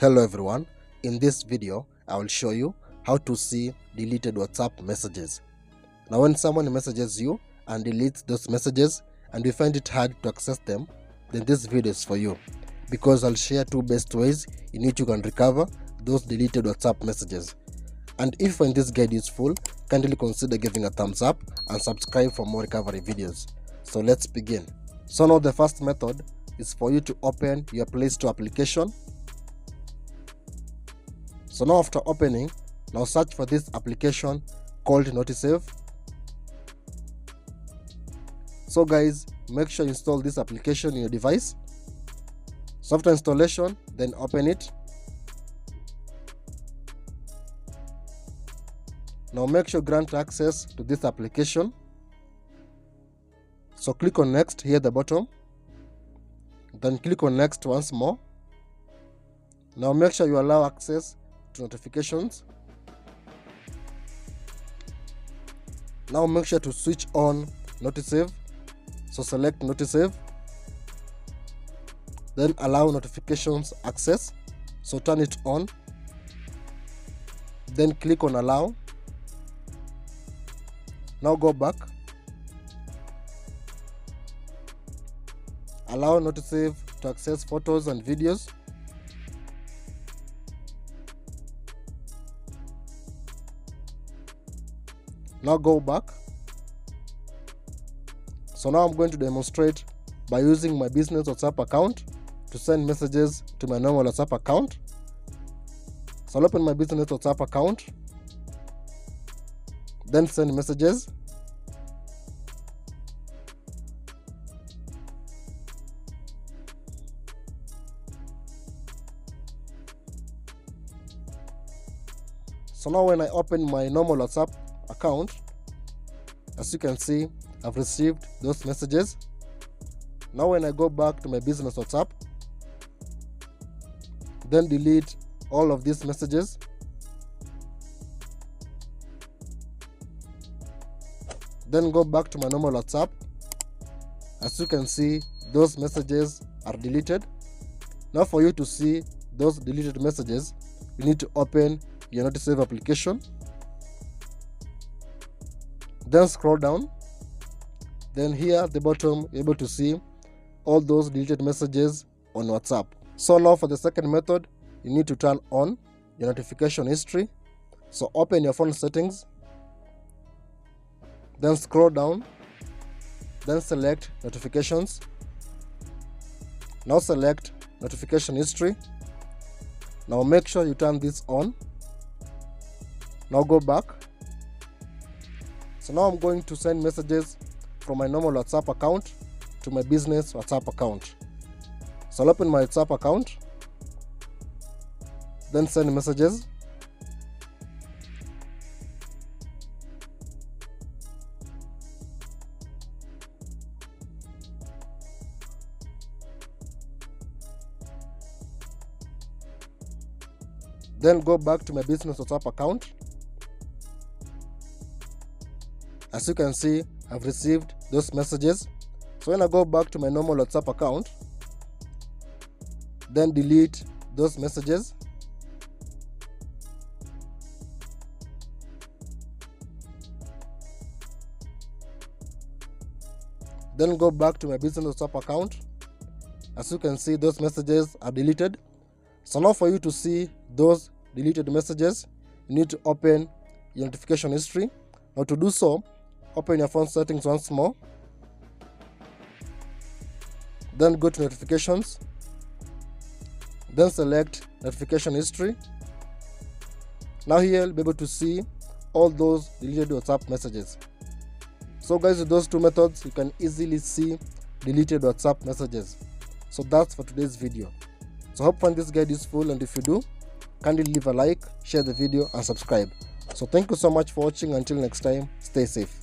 Hello everyone, in this video I will show you how to see deleted WhatsApp messages. Now when someone messages you and deletes those messages and you find it hard to access them, then this video is for you, because I'll share two best ways in which you can recover those deleted WhatsApp messages. And if you find this guide useful, kindly consider giving a thumbs up and subscribe for more recovery videos. So let's begin. So now the first method is for you to open your Play Store application. So now after opening, now search for this application called Nove. So guys, make sure you install this application in your device. So after installation, then open it. Now make sure you grant access to this application. So click on next here at the bottom. Then click on next once more. Now make sure you allow access to notifications. Now make sure to switch on Nove. So select Nove. Then allow notifications access. So turn it on. Then click on allow. Now go back. Allow Nove to access photos and videos. Now go back. So now I'm going to demonstrate by using my business WhatsApp account to send messages to my normal WhatsApp account. So I'll open my business WhatsApp account, then send messages. So now when I open my normal WhatsApp account, as you can see, I've received those messages. Now when I go back to my business WhatsApp, then delete all of these messages. Then go back to my normal WhatsApp. As you can see, those messages are deleted. Now for you to see those deleted messages, you need to open your Nove application. Then scroll down. Then here at the bottom, you're able to see all those deleted messages on WhatsApp. So now for the second method, you need to turn on your notification history. So open your phone settings. Then scroll down. Then select notifications. Now select notification history. Now make sure you turn this on. Now go back. So now I'm going to send messages from my normal WhatsApp account to my business WhatsApp account. So I'll open my WhatsApp account, then send messages. Then go back to my business WhatsApp account. As you can see, I've received those messages. So when I go back to my normal WhatsApp account, then delete those messages. Then go back to my business WhatsApp account. As you can see, those messages are deleted. So now for you to see those deleted messages, you need to open your notification history. Now to do so, open your phone settings once more. Then go to notifications. Then select notification history. Now here you'll be able to see all those deleted WhatsApp messages. So guys, with those two methods, you can easily see deleted WhatsApp messages. So that's for today's video. So I hope you find this guide useful, and if you do, kindly leave a like, share the video and subscribe. So thank you so much for watching. Until next time, stay safe.